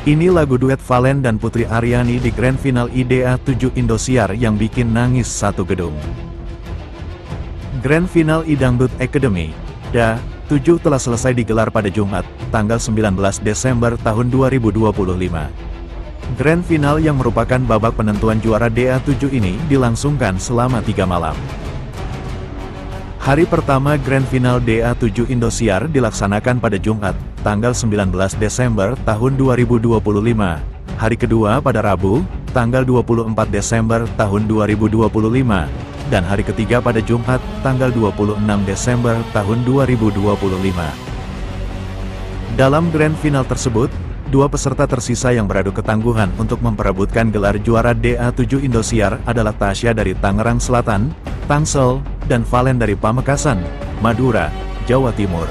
Ini lagu duet Valen dan Putri Aryani di Grand Final IDA 7 Indosiar yang bikin nangis satu gedung. Grand Final iDangdut Academy, DA 7 telah selesai digelar pada Jumat, tanggal 19 Desember tahun 2025. Grand Final yang merupakan babak penentuan juara DA 7 ini dilangsungkan selama 3 malam. Hari pertama Grand Final DA 7 Indosiar dilaksanakan pada Jumat, tanggal 19 Desember tahun 2025. Hari kedua pada Rabu, tanggal 24 Desember tahun 2025. Dan hari ketiga pada Jumat, tanggal 26 Desember tahun 2025. Dalam Grand Final tersebut, dua peserta tersisa yang beradu ketangguhan untuk memperebutkan gelar juara DA 7 Indosiar adalah Tasya dari Tangerang Selatan, Tangsel, dan Valen dari Pamekasan, Madura, Jawa Timur.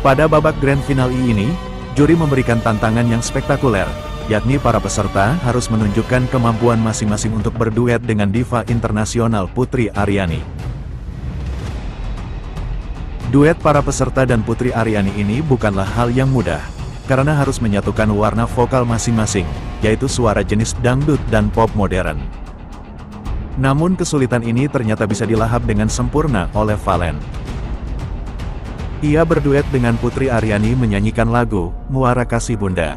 Pada babak Grand Final ini, juri memberikan tantangan yang spektakuler, yakni para peserta harus menunjukkan kemampuan masing-masing untuk berduet dengan diva internasional Putri Aryani. Duet para peserta dan Putri Aryani ini bukanlah hal yang mudah, karena harus menyatukan warna vokal masing-masing, yaitu suara jenis dangdut dan pop modern. Namun kesulitan ini ternyata bisa dilahap dengan sempurna oleh Valen. Ia berduet dengan Putri Aryani menyanyikan lagu Muara Kasih Bunda.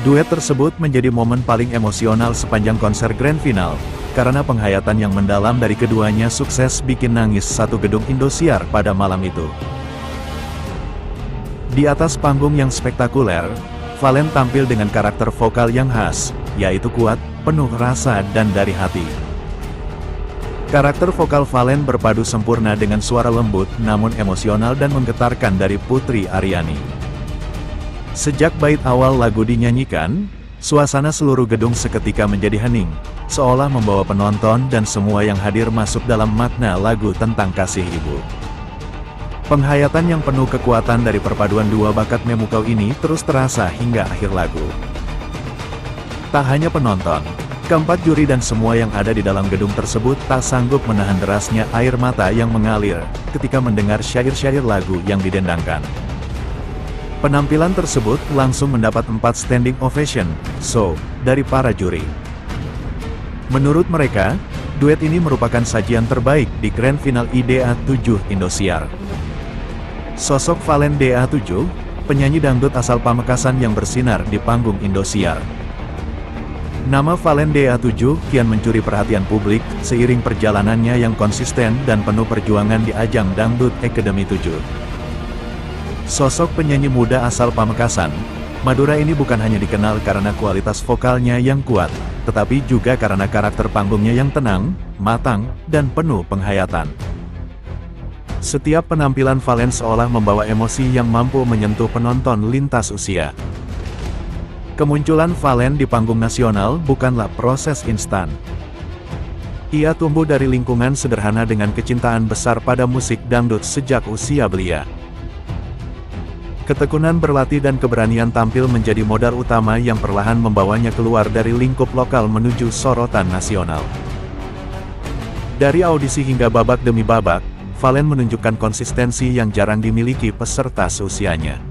Duet tersebut menjadi momen paling emosional sepanjang konser Grand Final, karena penghayatan yang mendalam dari keduanya sukses bikin nangis satu gedung Indosiar pada malam itu. Di atas panggung yang spektakuler, Valen tampil dengan karakter vokal yang khas, yaitu kuat, penuh rasa dan dari hati. Karakter vokal Valen berpadu sempurna dengan suara lembut namun emosional dan menggetarkan dari Putri Aryani. Sejak bait awal lagu dinyanyikan, suasana seluruh gedung seketika menjadi hening, seolah membawa penonton dan semua yang hadir masuk dalam makna lagu tentang kasih ibu. Penghayatan yang penuh kekuatan dari perpaduan dua bakat memukau ini terus terasa hingga akhir lagu. Tak hanya penonton, keempat juri dan semua yang ada di dalam gedung tersebut tak sanggup menahan derasnya air mata yang mengalir ketika mendengar syair-syair lagu yang didendangkan. Penampilan tersebut langsung mendapat 4 standing ovation, dari para juri. Menurut mereka, duet ini merupakan sajian terbaik di Grand Final IDA 7 Indosiar. Sosok Valen DA 7, penyanyi dangdut asal Pamekasan yang bersinar di panggung Indosiar. Nama Valen DA 7 kian mencuri perhatian publik seiring perjalanannya yang konsisten dan penuh perjuangan di ajang Dangdut Academy 7. Sosok penyanyi muda asal Pamekasan, Madura ini bukan hanya dikenal karena kualitas vokalnya yang kuat, tetapi juga karena karakter panggungnya yang tenang, matang, dan penuh penghayatan. Setiap penampilan Valen seolah membawa emosi yang mampu menyentuh penonton lintas usia. Kemunculan Valen di panggung nasional bukanlah proses instan. Ia tumbuh dari lingkungan sederhana dengan kecintaan besar pada musik dangdut sejak usia belia. Ketekunan berlatih dan keberanian tampil menjadi modal utama yang perlahan membawanya keluar dari lingkup lokal menuju sorotan nasional. Dari audisi hingga babak demi babak, Valen menunjukkan konsistensi yang jarang dimiliki peserta seusianya.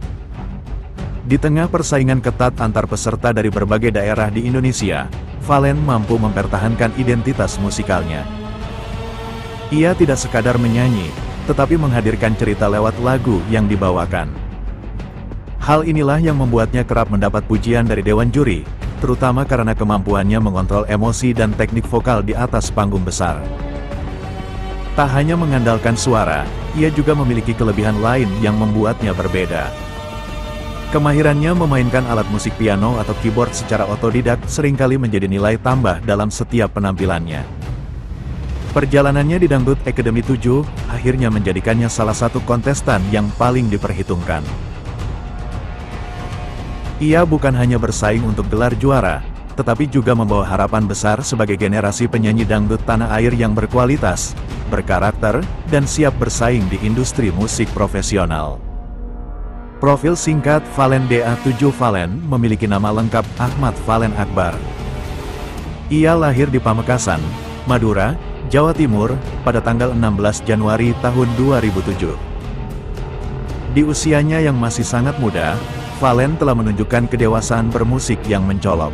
Di tengah persaingan ketat antar peserta dari berbagai daerah di Indonesia, Valen mampu mempertahankan identitas musikalnya. Ia tidak sekadar menyanyi, tetapi menghadirkan cerita lewat lagu yang dibawakan. Hal inilah yang membuatnya kerap mendapat pujian dari dewan juri, terutama karena kemampuannya mengontrol emosi dan teknik vokal di atas panggung besar. Tak hanya mengandalkan suara, ia juga memiliki kelebihan lain yang membuatnya berbeda. Kemahirannya memainkan alat musik piano atau keyboard secara otodidak seringkali menjadi nilai tambah dalam setiap penampilannya. Perjalanannya di Dangdut Academy 7 akhirnya menjadikannya salah satu kontestan yang paling diperhitungkan. Ia bukan hanya bersaing untuk gelar juara, tetapi juga membawa harapan besar sebagai generasi penyanyi dangdut tanah air yang berkualitas, berkarakter, dan siap bersaing di industri musik profesional. Profil singkat Valen DA 7 Valen memiliki nama lengkap Ahmad Valen Akbar. Ia lahir di Pamekasan, Madura, Jawa Timur, pada tanggal 16 Januari tahun 2007. Di usianya yang masih sangat muda, Valen telah menunjukkan kedewasaan bermusik yang mencolok.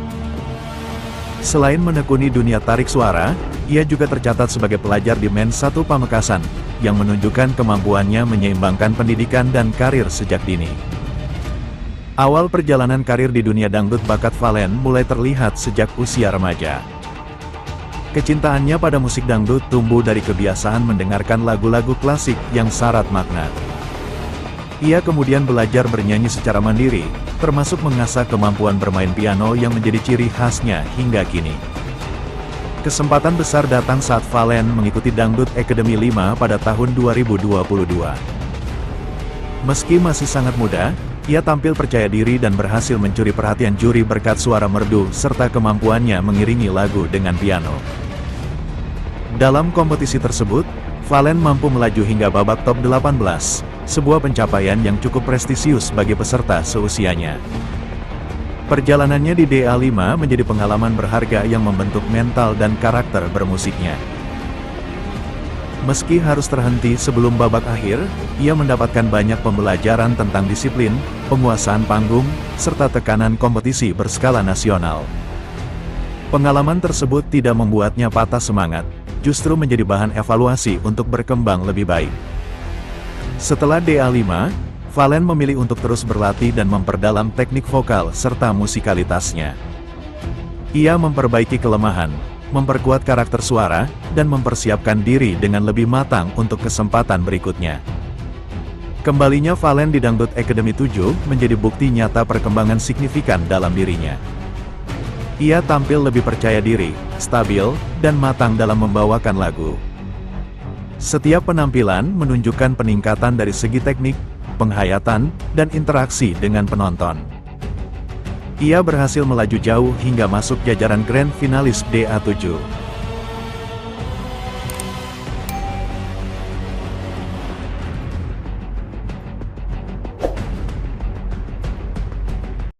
Selain menekuni dunia tarik suara, ia juga tercatat sebagai pelajar di Men 1 Pamekasan, yang menunjukkan kemampuannya menyeimbangkan pendidikan dan karir sejak dini. Awal perjalanan karir di dunia dangdut bakat Valen mulai terlihat sejak usia remaja. Kecintaannya pada musik dangdut tumbuh dari kebiasaan mendengarkan lagu-lagu klasik yang syarat makna. Ia kemudian belajar bernyanyi secara mandiri, termasuk mengasah kemampuan bermain piano yang menjadi ciri khasnya hingga kini. Kesempatan besar datang saat Valen mengikuti Dangdut Academy 5 pada tahun 2022. Meski masih sangat muda, ia tampil percaya diri dan berhasil mencuri perhatian juri berkat suara merdu serta kemampuannya mengiringi lagu dengan piano. Dalam kompetisi tersebut, Valen mampu melaju hingga babak top 18, sebuah pencapaian yang cukup prestisius bagi peserta seusianya. Perjalanannya di DA5 menjadi pengalaman berharga yang membentuk mental dan karakter bermusiknya. Meski harus terhenti sebelum babak akhir, ia mendapatkan banyak pembelajaran tentang disiplin, penguasaan panggung, serta tekanan kompetisi berskala nasional. Pengalaman tersebut tidak membuatnya patah semangat, justru menjadi bahan evaluasi untuk berkembang lebih baik. Setelah DA5, Valen memilih untuk terus berlatih dan memperdalam teknik vokal serta musikalitasnya. Ia memperbaiki kelemahan, memperkuat karakter suara, dan mempersiapkan diri dengan lebih matang untuk kesempatan berikutnya. Kembalinya Valen di Dangdut Academy 7 menjadi bukti nyata perkembangan signifikan dalam dirinya. Ia tampil lebih percaya diri, stabil, dan matang dalam membawakan lagu. Setiap penampilan menunjukkan peningkatan dari segi teknik, penghayatan, dan interaksi dengan penonton. Ia berhasil melaju jauh hingga masuk jajaran grand finalis DA7.